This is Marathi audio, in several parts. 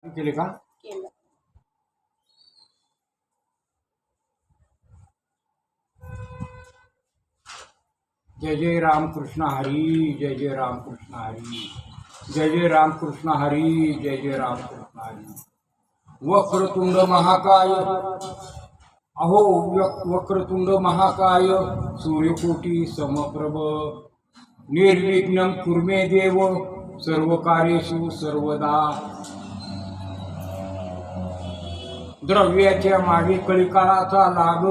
केले का? केलं. जय जय रामकृष्ण हरी, जय जय रामकृष्ण हरी, जय जय रामकृष्ण हरी, जय जय रामकृष्ण हरी. वक्रतुंड महाकाय, अहो वक्रतुंड महाकाय, सूर्यकोटी समप्रभ, निर्विघ्नं कुर्मे देव, सर्व कार्येषु सर्वदा. द्रव्याच्या मागे कलिकाळाचा लाग,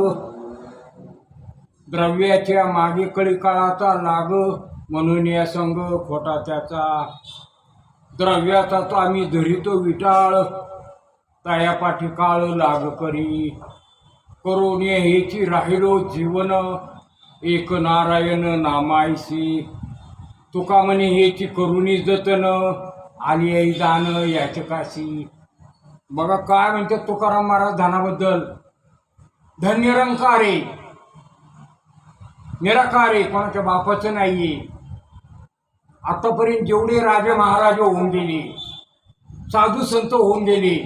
द्रव्याच्या मागे कलिकाळाचा लाग, म्हणून या संग खोटा त्याचा. द्रव्याचा तो आम्ही धरितो विटाळ, तयापाठी काळ लाग करी. करून हेची राहिलो जीवन, एक नारायण नामायसी. तुका म्हणे हेची करुणी जतन, आली आई दान याचकाशी. बघा काय म्हणते तुकाराम महाराज धनाबद्दल. धन निरंकारे, निराकारे, कोणाच्या बापाचं नाहीये. आतापर्यंत जेवढे राजे महाराज होऊन गेले, साधू संत होऊन गेले,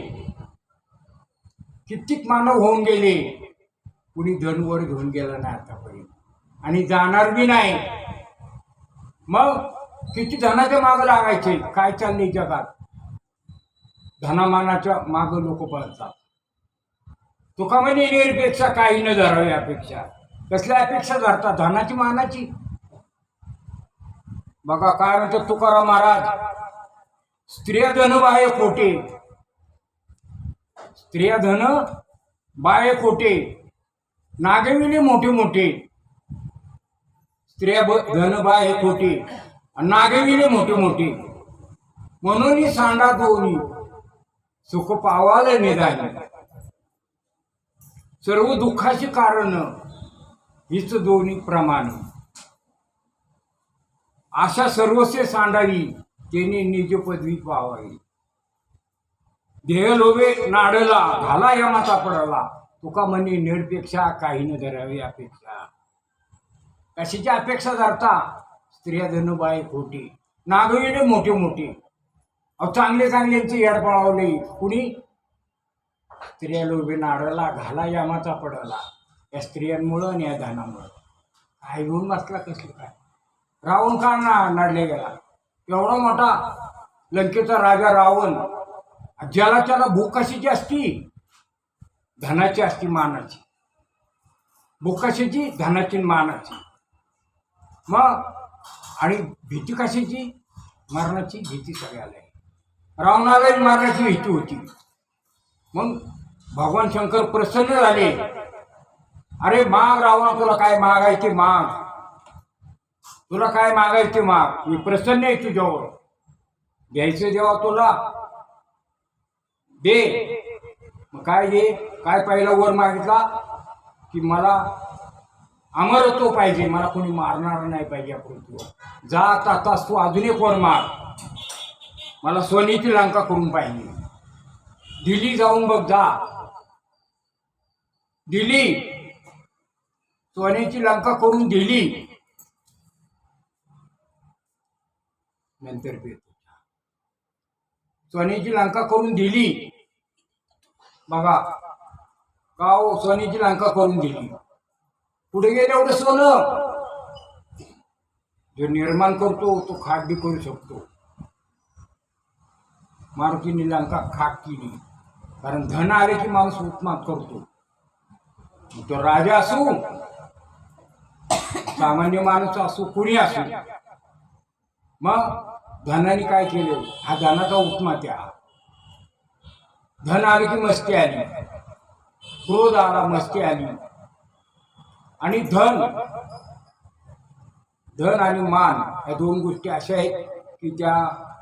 कित्येक मानव होऊन गेले, कुणी धनवर घेऊन गेला नाही आतापर्यंत आणि जाणार बी नाही. मग किती धनाच्या मागं लागायचे? काय चाललंय जगात? धनामानाच्या मागं लोक पळतात. तुका म्हणे निरपेक्षा काही न धरावी अपेक्षा. कसल्या अपेक्षा धरतात? धनाची मानाची. बघा काय म्हणतात तुकाराम महाराज. स्त्रिया धन बाहे खोटे, स्त्रिया धन बाहे खोटे, नागविले मोठे मोठे. स्त्रिया धन बाहे खोटे, नागविले मोठे मोठे, म्हणून सांडा दोन्ही, सुख पावाले निदान. सर्व दुःखाची कारण हीच दोन्ही प्रमाण. अशा सर्वसे सांडावी, त्याने निज पदवी पावावी. ध्येय लोभे नाडला, घाला यमाचा पडला. तुका म्हणे निरपेक्षा काही न धरावी अपेक्षा. कशाची अपेक्षा धरता? स्त्रिया धनुबाई खोटी, नागविले मोठे मोठे. अहो चांगले चांगल्यांचे याड पळावले. कुणी? स्त्रिया लोभे नाडला, घाला यमाचा पडला. या स्त्रियांमुळं आणि या धनामुळं. काय घेऊन बसला कसलं काय? रावण का नाडले गेला? एवढा मोठा लंकेचा राजा रावण, ज्याला त्याला भूक कशाची असती? धनाची असती, मानाची. भूक कशाची? धनाची मानाची. मग आणि भीती कशाची? मरणाची भीती सगळ्याला. रावणाला मरणाची भीती होती. मग भगवान शंकर प्रसन्न झाले. अरे माग रावणा, तुला काय मागायचे माग, तुला काय मागायचे माग, मी प्रसन्न आहे तुझ्यावर. द्यायचं जेव्हा तुला दे. मग काय दे? काय पहिला वर मागितला की मला अमरत्व पाहिजे, मला कोणी मारणार नाही पाहिजे या पृथ्वीवर. जा आता तू अजून एक वर मार, मला सोन्याची लंका करून पाहिजे. दिल्ली जाऊन बघ, जा दिल्ली, सोन्याची लंका करून दिली. नंतर सोन्याची लंका करून दिली. बघा का हो, सोन्याची लंका करून दिली. पुढे गेले एवढं सोनं. जो निर्माण करतो तो खाट बी करू शकतो. मारुतीने लंका खाट केली, कारण धन आले की माणूस उत्मात करतो. तो राजा असू, सामान्य माणूस असू, कुणी असू. मग धनाने काय केलं? हा धनाचा उत्मात आहे. धन आले की मस्ती आली, क्रोध आला, मस्ती आली. आणि धन आणि मान या दोन गोष्टी अशा आहेत की त्या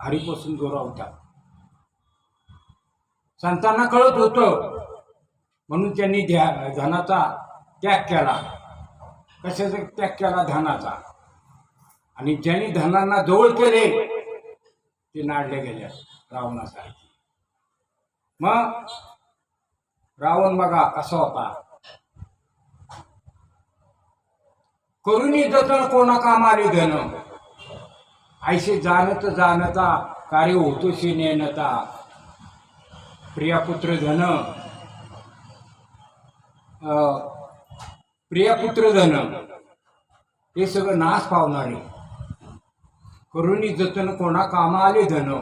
हरीपासून दुरावतात. संतांना कळत होतं म्हणून त्यांनी धनाचा त्याग केला. कशाचा त्याग केला? धनाचा. आणि ज्यांनी धनांना जवळ केले ते नाडले गेले रावणासारखे. मग रावण बघा कसा होता. करुणी जतन कोणा कामाले धन, ऐसे जाणत जाणता कार्य होतो शे नेनता. प्रियापुत्र धन, प्रियापुत्र धन हे सगळं नाश पावणारे. करुणी जतन कोणा कामा आले धन,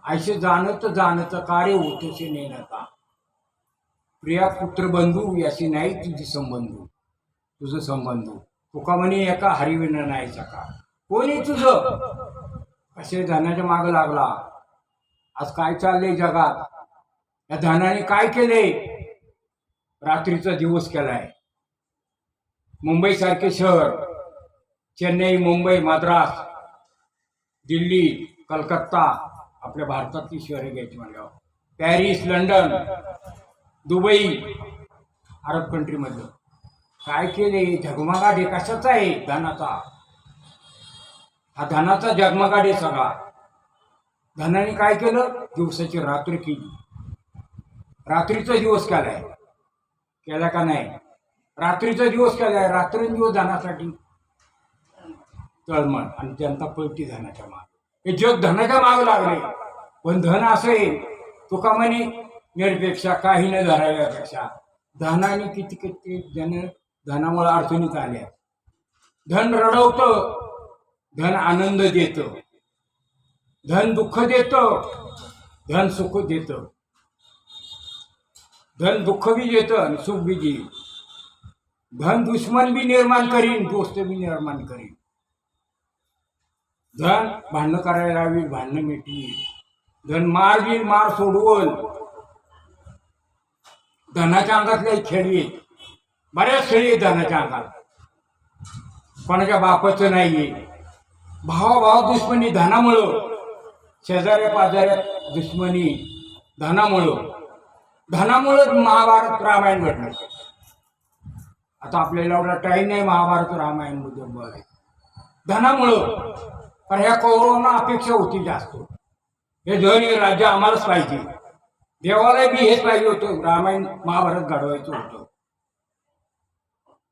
ऐसे जाणत जाणत कार्य होतसे नेनता. प्रिया पुत्र बंधू याशी नाही तुझी संबंध, तुझं संबंध तुका म्हणे एका हरिविन नाही सका. कोणी तुझं असे धनाच्या माग लागला. आज काय चाललंय जगात, या धनाने काय केले? रात्रीचा दिवस केलाय. मुंबई सारखे शहर, चेन्नई, मुंबई, मद्रास, दिल्ली, कलकत्ता, आपल्या भारतातली शहरे घ्यायची म्हणल्यावर पॅरिस, लंडन, दुबई, अरब कंट्रीमधलं काय केले? झगमगाट कशाचा आहे? धनाचा. हा धनाचा जगमगाट आहे सगळा. धनाने काय केलं? दिवसाची रात्र केली. रात्रीचा दिवस केलाय. केला का नाही? रात्रीचा दिवस केलाय. रात्रंदिवस धनासाठी तळमळ आणि जनता पळती धनाच्या माग. हे जग धनाच्या माग लागले. पण धन असं आहे, तुका म्हणे निरपेक्षा काही न धराव्यापेक्षा. धनाने किती किती जन धनामुळे अडचणीत आल्या. धन रडवतं, धन आनंद देतं, धन दुःख देतं, धन सुख देतं. धन दुःख बी देतं आणि सुख बी देईल. धन दुश्मन बी निर्माण करीन, दोस्त बी निर्माण करीन. धन भांडणं करायला लावी, भांडणं मिटवी. धन मार बी मार सोडवल. धनाच्या अंगातल्या खेळी आहेत, बऱ्याच खेळी आहेत धनाच्या अंगात. कोणाच्या बापाचं नाहीये. भावाभाव दुश्मनी धनामुळं, शेजाऱ्या पाजाऱ्यात दुश्मनी धनामुळं. धनामुळं महाभारत रामायण घडलं. आता आपल्याला एवढा टाईम नाही महाभारत रामायण बद्दल बोलायचं. धनामुळं. पण ह्या कौरवांना अपेक्षा होती जास्त. हे धन हे राज्य आम्हालाच पाहिजे. देवाला बी हेच पाहिजे होतं. रामायण महाभारत घडवायचं होतं.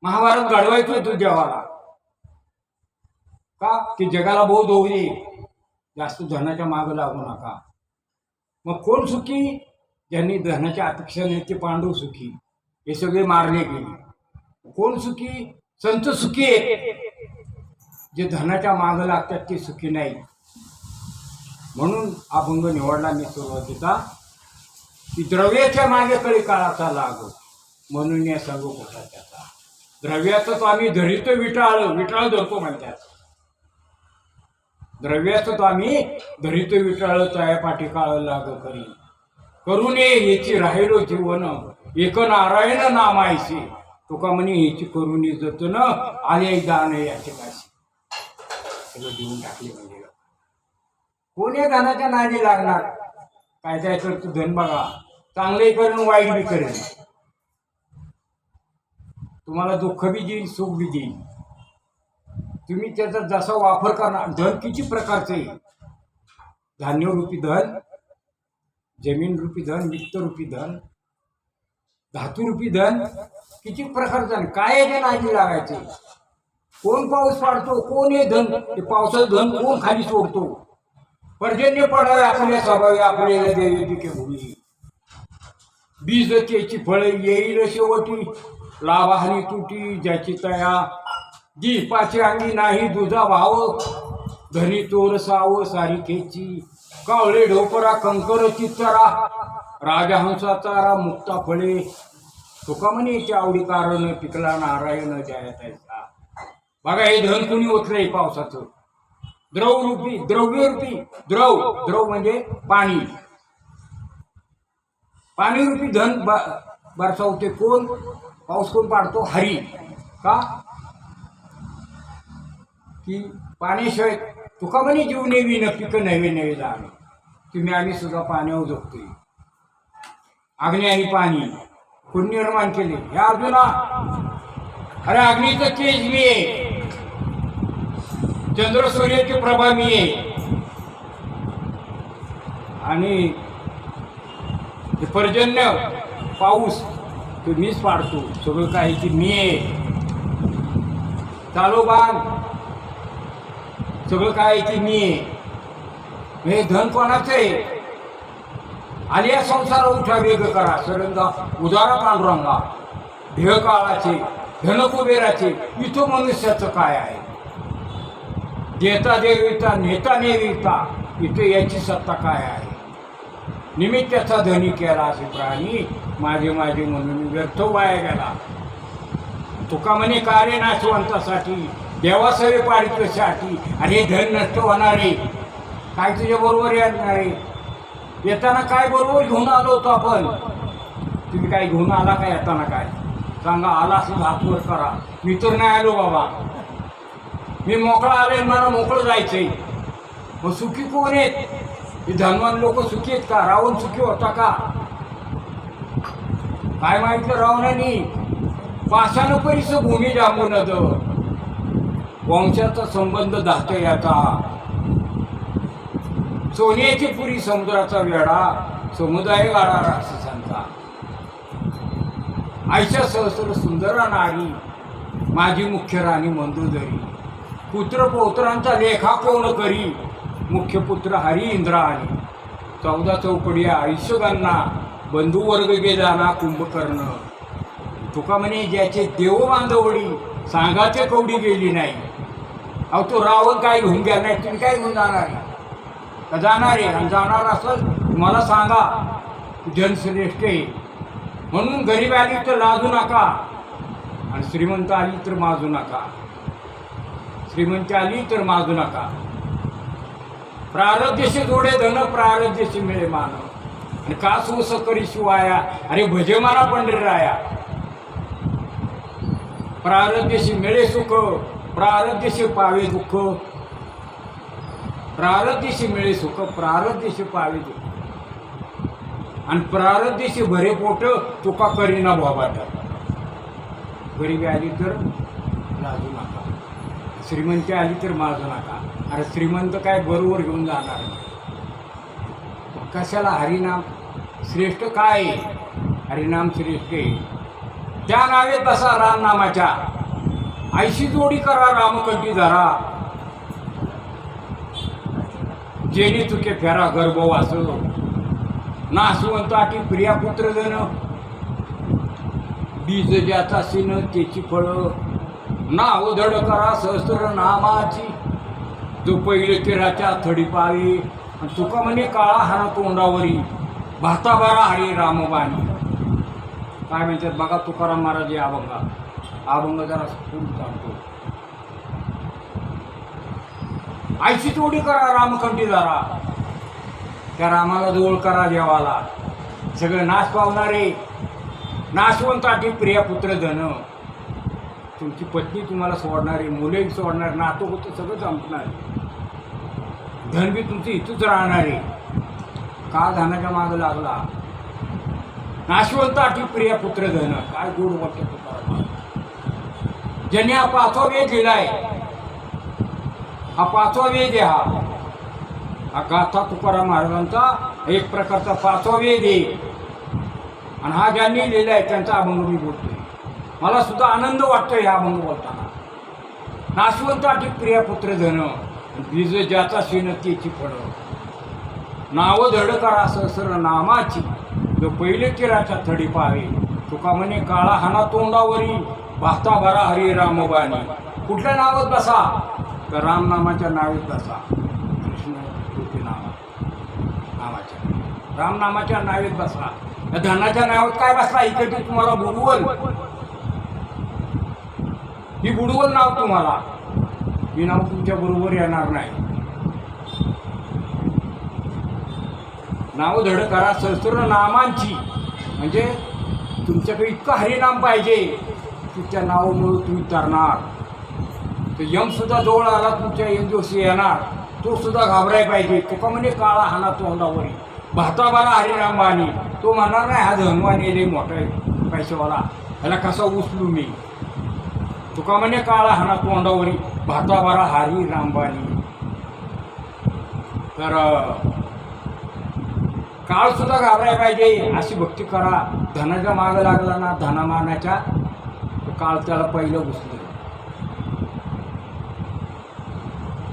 महाभारत घडवायचं होतं देवाला. का? की जगाला बोध होऊ दे, जास्त धनाच्या मागं लागू नका. मग कोण सुखी? ज्यांनी धनाच्या अपेक्षा नाही ते पांडव सुखी. हे सगळे मारले गेले. कोण सुखी? संत सुखी आहेत. जे धनाच्या मागं लागतात ते सुखी नाही. म्हणून अभंग निवडला मी सुरुवातीचा, की द्रव्याच्या मागे कळी काळाचा लाग, म्हणून या सांगू कसा त्याचा. द्रव्याचं तो आम्ही धरितो विटाळ, विटाळ धरतो म्हणतात. द्रव्याचं तो आम्ही धरितो विटाळ, त्या पाठी काळ लाग करी. करुणे याची राहिलो जीवन, एक नारायण नामायचे. तुका म्हणे याची करुणी जतन, आले दान याचे काशी. सगळं देऊन टाकले म्हणजे. कोणी धनाच्या नादी लागणार? काय काय करतो धन बघा, चांगले करेन वाईट बी करेन. तुम्हाला दुःख बी देईल, सुख बी देईल. तुम्ही त्याचा जसा वापर करणार. धन किती प्रकारचे आहे? धान्य रूपी धन, जमीन रूपी धन, वित्त रूपी धन, धातू रूपी धन, किती प्रकारचं. काय आहे नादी लागायचे? कोण पाऊस पाडतो? कोण हे धन? ते पावसाचं धन कोण खाली सोडतो? पर्जन्य पडावे आपल्या स्वभावी, आपल्याला देवी पिके भूमी. बीज त्याची फळे येईल शेवटी, लाभाहानी तुटी ज्याची तया. दीपाची अंगी नाही दुजा भाव, धनी चोर साव सारिकेची. कावळे ढोपरा कंकर चित्तरा, राजहंसाचारा मुक्ता फळे. तुका म्हणे त्या आवडी कारण पिकला नारायण जयतायचा. बघा हे धन कुणी ओतलंय? पावसाचं. द्रव रूपी, द्रव्य रूपी. द्रव, द्रव म्हणजे पाणी. पाणी रूपी धन बरसावते कोण? पाऊस कोण पाडतो? हरी. का? की पाण्याशिवाय तुका म्हणे जीव नेवी न पिकं नवे नवे जाणे. तुम्ही आम्ही सुद्धा पाण्यावर जगतोय. अग्नी आणि पाणी कोण निर्माण केले? ह्या अर्जुना, अरे अग्नीचं तेज मी आहे, चंद्र सूर्याची प्रभा मी आहे, आणि पर्जन्य पाऊस तो मीच पाडतो. सगळं काही की मी आहे. चालोबान सगळं काय की मी आहे. हे धन कोणाचं आहे? आलिया संसार उठा वेग करा सरंगा उदारा पांडुरंगा ध्येय काळाचे धन कुबेराचे इथं मनुष्याचं काय आहे. देता देविता नेता नेविता इथं याची सत्ता काय आहे. निमित्ताचा धनी केला असे प्राणी माझे माझे म्हणून व्यर्थ वाया गेला. तुका म्हणे कार्य नाशवंतासाठी देवासवे पाडितसाठी आणि हे धन नष्ट होणारे काय तुझ्या बरोबर येणारे. येताना काय बरोबर घेऊन आलो होतो आपण. तुम्ही काय घेऊन आला का येताना काय सांगा. आला असं हातवर करा. मी तर नाही आलो बाबा. मी मोकळा आले मला मोकळं जायचंय. मग सुखी कोण आहेत. हे धनवान लोक सुखी आहेत का. रावण सुखी होता का. काय माहितलं रावणाने पाषाण परिस भूमी जांबून वंशाचा संबंध दाहता याचा. सोन्याची पुरी समुद्राचा वेढा समुदाय गाडा राक्षसांचा. आयशा सहस्र सुंदरा नारी माझी मुख्य राणी मंदोदरी. पुत्र पौत्रांचा लेखा कोण करी मुख्य पुत्र हरी इंद्रा आणि 14 चौकडिया आयुष्यगांना बंधू वर्ग गेला कुंभकर्ण. तुका म्हणे ज्याचे देव बांधवडी सांगाचे कवडी गेली नाही. अहो तो रावण काय घेऊन गेला नाही. तुम्ही काय घेऊन जाणार का जाणार आहे. आणि जाणार असेल मला सांगा. जनश्रेष्ठ आहे म्हणून गरीब आली तर लाजू नका आणि श्रीमंत आली तर माजू नका. श्रीमंत आली तर माजू नका. प्रारब्धशी जोडे धन प्रारब्धशी मिळे मान. आणि का सोस करी शिवाया अरे भजे मला पंढरीराया. प्रारब्धशी मिळे सुख प्रारब्धशी पावे दुःख. प्रारब्धशी मिळे सुख प्रारब्धशी पावे दुःख. आणि प्रारब्धशी भरे पोट तुका करीना भाबाट. गरीबी आली तर लाजू नका. श्रीमंती आली तर माजू नका. अरे श्रीमंत काय बरोबर घेऊन जाणार. कशाला हरिनाम श्रेष्ठ काय. हरिनाम श्रेष्ठ आहे. त्या नावे तसा राम नामाच्या आईशी जोडी करा रामकंठी धरा. जेणे तुके फेरा गर्भवास नासवंत आठी प्रिया पुत्र जन. बीज ज्याचा सीन त्याची फळ नाव धड करा सहस्त्र नामाची. जो पहिले तिराच्या थडी पावी तुका म्हणे काळा हाना तोंडावरी भाता बारा हरी रामबाणी. काय म्हणतात बघा तुकाराम महाराज हे अभंग जरा पुढे सांगतो. आईची जोडी करा रामकंठी धरा. त्या रामाला जवळ करा देवाला. सगळं नाश पावणारे नाशवंताठी प्रिया पुत्र धन. तुमची पत्नी तुम्हाला सोडणारी मुले सोडणार नातं होतं सगळं संपणार. धन बी तुमचं इथंच राहणारे. का धनाच्या मागं लागला. नाशवंताठी प्रिया पुत्र धन. काय गोड वाटतं तुकाराम. ज्याने हा 5वा वेद दिलाय. हा 5वा वेद आहे. हा गाथा तुकाराम महाराजांचा एक प्रकारचा 5वा वेद आहे. आणि हा ज्यांनी लिहिलाय त्यांचा अभंग मी बोलतोय. मला सुद्धा आनंद वाटतोय हा अभंग बोलताना. नाशवंताठी प्रिया पुत्र धन बीज ज्याचा सीन त्याची फळ. नाव धड करा सहस्र नामाची. जो पहिले किराच्या थडी पावे तुका म्हणे काळा हाना तोंडावरी भाता भरा हरी रामबाणी. कुठल्या नावात बसा तर रामनामाच्या नावात बसा. कृष्ण कृती नामाच्या रामनामाच्या नावात बसा. या धनाच्या नावात काय बसला. इकडे तुम्हाला बुडवल. ही बुडवल नाव तुम्हाला. ही नाव तुमच्या बरोबर येणार नाही. नाव धड करा सहस्र नामांची. म्हणजे तुमच्याकडे इतकं हरिनाम पाहिजे की त्या नावामुळे तुम्ही तरणार. तर यमसुद्धा जवळ आला तुमच्या एक दिवशी येणार. तो सुद्धा घाबराय पाहिजे. तुका म्हणजे काळा हाना तोंडावरी भाता बारा हरिरामबाणी. तो म्हणणार नाही हा धनवान येले मोठा आहे पैशावाला ह्याला कसा उचलू मी. तुका म्हणे काळा हाना तोंडावरी भाता बारा हरी रामबाणी. तर काळ सुद्धा घाबराय पाहिजे. अशी भक्ती करा. धनाच्या मागं लागला ना धनामानाच्या काळ त्याला पहिलं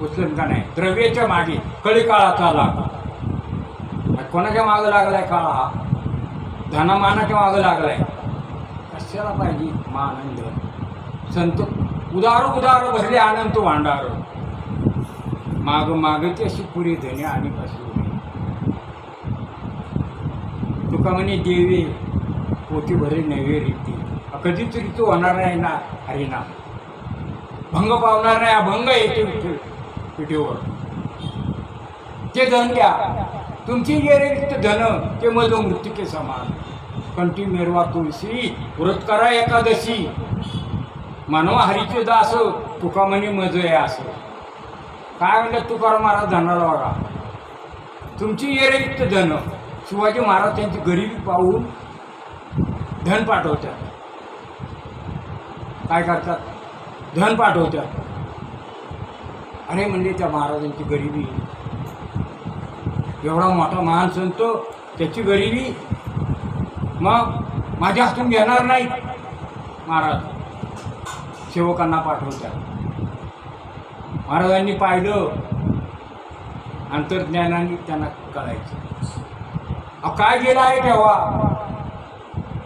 उचलन का नाही. द्रव्याच्या मागे कळी काळाचा लाग. कोणाच्या मागं लागलाय काळा? धनामानाच्या मागं लागलाय. कशाला पाहिजे मान धन? संत उदार उदार भरले अनंत भांडार, माग मागते अशी पुरी धने आणि कशी. तुका म्हणे देवे पोटी भरे नवे रीती, कधीतरी तो होणार नाही ना हरिना, भंग पावणार नाही. अभंग येते पिठीवर. ते धन द्या, तुमची जे रिक्त धन ते मज मृत्यूके समान. कंठी मेरवा तुळशी, व्रत करा एकादशी, मानवा हरीचे दास, तुका म्हणे मज आहे असं. काय म्हणतात तुकाराम महाराज धनाला बघा. तुमची ये रिक्त धन, शिवाजी महाराज त्यांची गरिबी पाहून धन पाठवतात. काय करतात? धन पाठवतात. अरे म्हणजे त्या महाराजांची गरिबी, एवढा मोठा महान संत त्याची गरिबी, मग माझ्या हातून घेणार नाही. महाराज सेवकांना पाठवतात. महाराजांनी पाहिलं, अंतर्ज्ञानाने त्यांना कळायचं. काय गेला आहे ठेवा,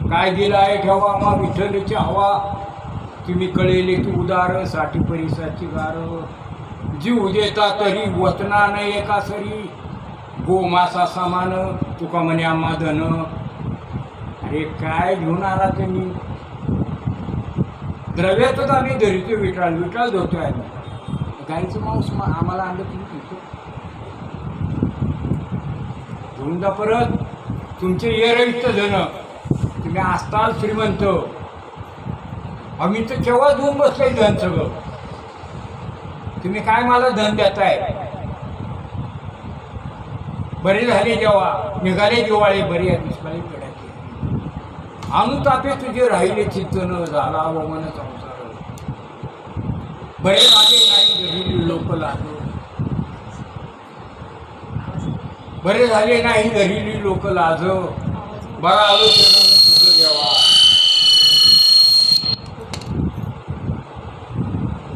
काय गेला आहे ठेवा, मग विठ्ठलची हवा. तुम्ही कळेले की उदार, साठी परिसाची गार. जीव देता तरी वतना नाही एका सरी, गोमासा समान, तुका म्हणे आम्हा धन. अरे काय घेऊन आला तुम्ही? द्रव्यातच आम्ही धरितो विठाळ, विठाळ धरतोय आम्ही. गाईचं मांस आम्हाला आणलं तुम्ही पितो. घेऊन जा परत. तुमचे येरवित धन, तुम्ही असताल श्रीमंत. आम्ही तर केव्हा देऊन बसलोय धन सगळं. तुम्ही काय मला धन देताय? बरे झाले जेव्हा निघाले दिवाळे, बरी आहे दुष्काळी पेढ्याचे. अनुतापे तुझे राहिले चिंतन, झाला वमन संसार. बरे झाले नाही घरी लोक लागो, बरे झाले नाही घरी लोक लाज. बरा आलो तुझं देवा,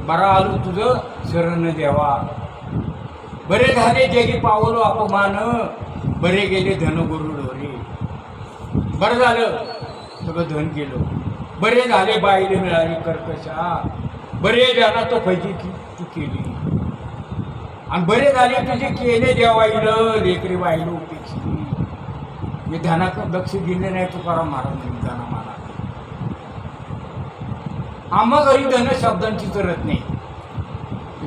बरा आलो तुझं शरण देवा. बरे झाले जगी पावलो अपमान, बरे गेले धन गुरु ढोरे. बरं झालं सगळं धन केलं. बरे झाले बाईले मिळाली कर्कशा, बरे ज्यांना तो फैजी तू केली. आणि बरे झाले तुझे केले देवाईलं, लेकरी वाहिलं उपेक्षी. मी धनाकडे लक्ष दिले नाही तुकाराम महाराज धना मला. आम्हा घरी धन शब्दांची करत नाही.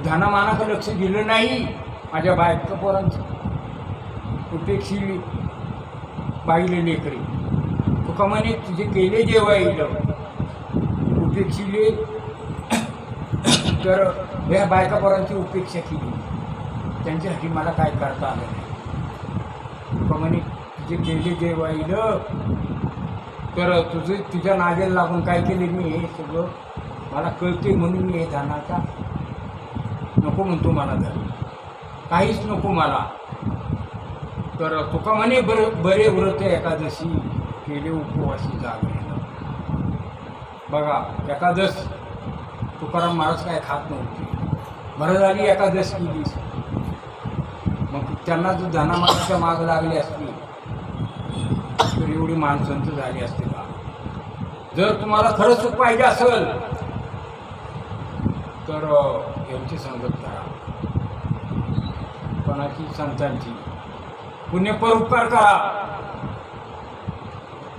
धनामानाकडे लक्ष दिलं नाही. माझ्या बायका पोरांचं उपेक्षी बाईले लेकरी. तुका म्हणे तुझे केले जेव्हा येईल उपेक्षीले, तर ह्या बायका पोरांची उपेक्षा केली. त्यांच्यासाठी मला काय करता आलं नाही. तुका म्हणे तुझे केले जेव्हा येईल, तर तुझ्या नागेला लागून काय केले मी हे सगळं मला कळते म्हणून मी हे धनाचा नको म्हणतो. मला धन काहीच नको मला. तर तुका म्हणे बरे व्रत एकादशी, केले उपवासी जागरण. बघा एकादश तुकाराम महाराज काय खात नव्हते. बरं झाली एकादश केलीस. मग त्यांना जर धनामानाच्या माग लागली असती तर एवढी माणसंत झाली असते का? जर तुम्हाला खरंच सुख पाहिजे असेल तर यांची संगत करा. कोणाची? संतांची. पुण्य परोपकार करा.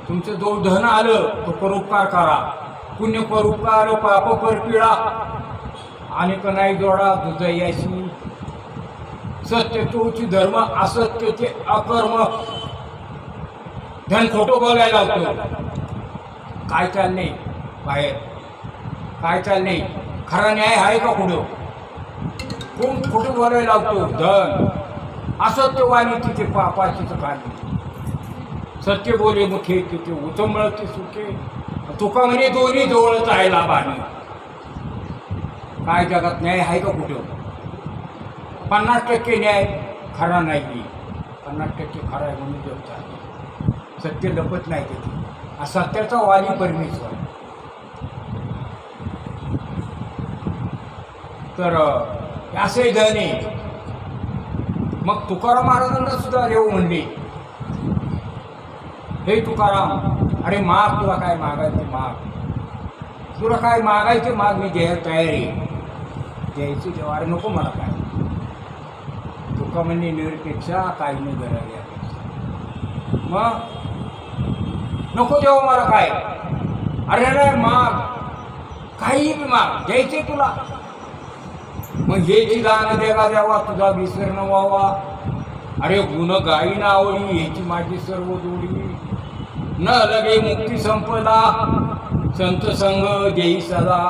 तुमचं जो धन आलं तो परोपकार करा. पुण्य परोपकार पाप परपिळा, आणि नाही जोडा दुजयाशी. सत्य तोची धर्म, असत्यचे अकर्म. धन खोटं बोलायला लावतो. काय चालणे बाहेर, काय चालणे? खरा न्याय आहे का कुठं? कोण खोटं बोलायला लावतो? धन. असत्य वाणी तिथे पापाची खाली. सत्य बोले मुखे तिथे उचंबळते सुखे. तुका म्हणे दोन्ही जवळच आहे लाभाने. काय जगात न्याय आहे का कुठं? 50% न्याय खरा नाही, 50% खरा आहे म्हणून जग चालते. सत्य लपत नाही तिथे. सत्याचा वाली परमेश्वर. तर असे धन आहे. मग तुकाराम महाराजांना सुद्धा देव म्हणले हे तुकाराम, अरे माग, तुला काय मागायचं माग, तुला काय मागायचं माग, मी द्यायला तयार आहे. द्यायची जेव्हा, अरे नको मला काय. तुका म्हणजे निरपेक्षा काही न करावी. मग नको देऊ मला काय, अरे नाही माग, काही बी माग, द्यायचे तुला. मग हेची दान देवा द्यावा, तुझा विसर न व्हावा. अरे गुण गाई ना आवडी, हेची माझी सर्व जोडी. न लगे मुक्ती संपदा, संत संग देई सदा.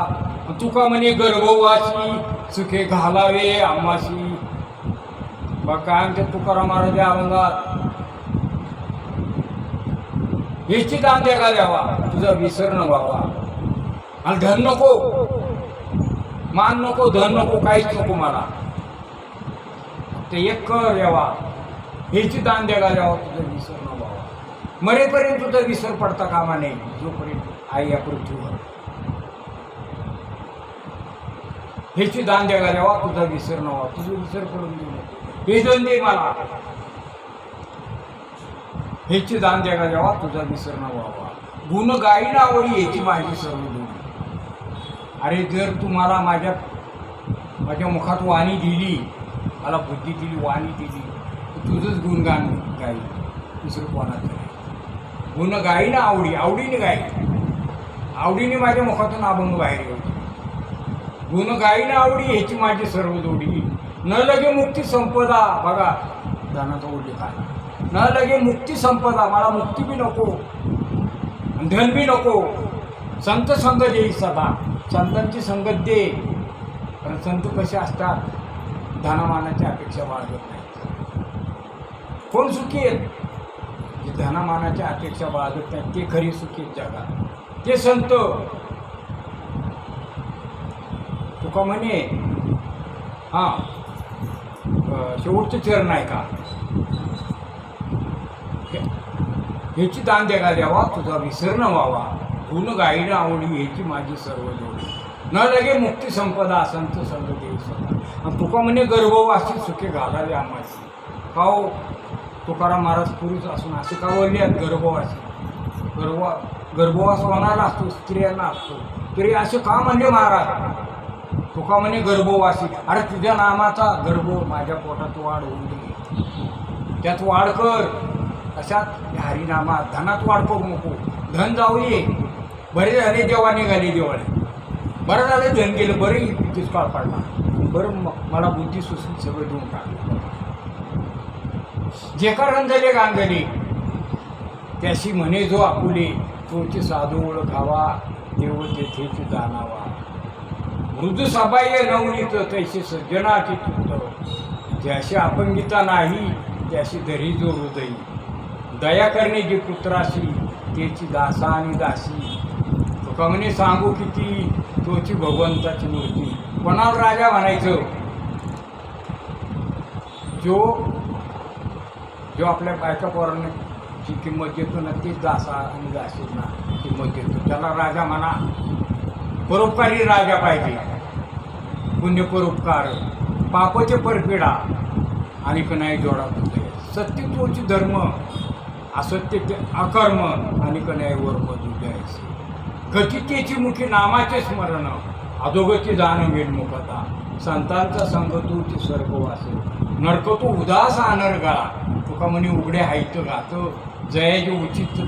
तुका म्हणे गर्भवासी, सुखे घालावे आम्हाशी. बघ काय म्हणते तुकाराम महाराज अभंगात, हेची दान देगा द्यावा, तुझा विसर न व्हावा. आणि धन नको, मान नको, धन नको, काहीच नको मला. ते एक कर द्यावा, हेची दान देगा द्यावा, तुझा विसर न व्हावा. मरेपर्यंत तुझा विसर पडता कामा नये, जोपर्यंत आई या पृथ्वीवर. हेची दान देगा द्यावा, तुझा विसर न व्हावा. तुझं विसर पडून देऊ नको, हे दोन दे मला. हेची दान देगा द्यावा, तुझा विसर न व्हावा. गुण गाई ना आवडी, हेची माझी सर्व जोडी. अरे जर तुम्हाला माझ्या मुखात वाणी दिली, मला बुद्धी दिली, वाणी दिली, तर तुझंच गुणगान गाई, दुसरं कोणाचं नाही. गुण गाई ना आवडी, आवडीने गाई, आवडीने माझ्या मुखातून अभंग बाहेर येऊ. गुण गाई ना आवडी, ह्याची माझी सर्व जोडी. न लगे मुक्ती संपदा, बघा धनाचा उल्लेख आला. न लगे मुक्ती संपदा, मला मुक्ती बी नको, धन बी नको. संत संग देई सदा, संतांची संगत दे. कारण संत कसे असतात, धनामानाची अपेक्षा बाळगत नाही. कोण सुखी आहेत, जे धनामानाच्या अपेक्षा बाळगत नाहीत ते खरी सुखी आहेत जगात, ते संत. तुका म्हणे हां, शेवटचं चरण आहे का, ह्याची दान देगा द्यावा, तुझा विसर न व्हावा. गुण गाईन आवडी, ह्याची माझी सर्व जोडी. न लगे मुक्ती संपदा, संत संग देई सदा. आणि तुका म्हणे गर्भवासी, सुखे घालावे आम्हाशी. का हो तुकाराम महाराज पुरुष असून असे का बोलले आहेत गर्भवासी. गर्भवास होणारा असतो, स्त्रियांना असतो, तरी असे का म्हणले महाराज. तुका म्हणे गर्भवासी, अरे तुझ्या नामाचा गर्भ माझ्या पोटात वाढ होऊन दे, त्यात वाढ कर. कशात, हरिनामात. धनात वाढ करू नको, धन जाऊ ये. बरे झाले देवा निघाली दिवाळी, बरं झालं धन गेलं, बरं दुष्काळ पडला, बरं मला बुद्धी सुसून सगळं देऊन टाकलं. जे का रंजले गांजले, त्याशी म्हणे जो आपुले, तोची साधू ओळखावा, देव तेथेची जाणावा. मृदू सबाह्य नवनीत, तैसे सज्जनाची चित्त. ज्याशी अपंगिता नाही, त्याशी धरी जो हृदयी. दया करणे जी पुत्राशी, त्याची दासा आणि दासी. तुका म्हणे सांगू किती, तोची भगवंताची मूर्ती. कोणाला राजा म्हणायचं, जो आपल्या बायका पोरांची किंमत देतो ना, तीच दासा आणि दासींना किंमत देतो, त्याला राजा म्हणा. परोपकारी राजा पाहिजे, पुण्य परोपकार, पापाचे परपिडा आणि कनाई जोडा तुझे. सत्यत्वाची धर्म, असत्यचे अकर्म आणि कनाई वर्म तुझे. गतितेची मुखी नामाचे स्मरण, अधोगती जाण वेणमुखता. संतांचा संग तूची सर्ग वासे, नरकतो उदास अनर्गा. तुका म्हणे उघडे हायत घात, जयाचे उचित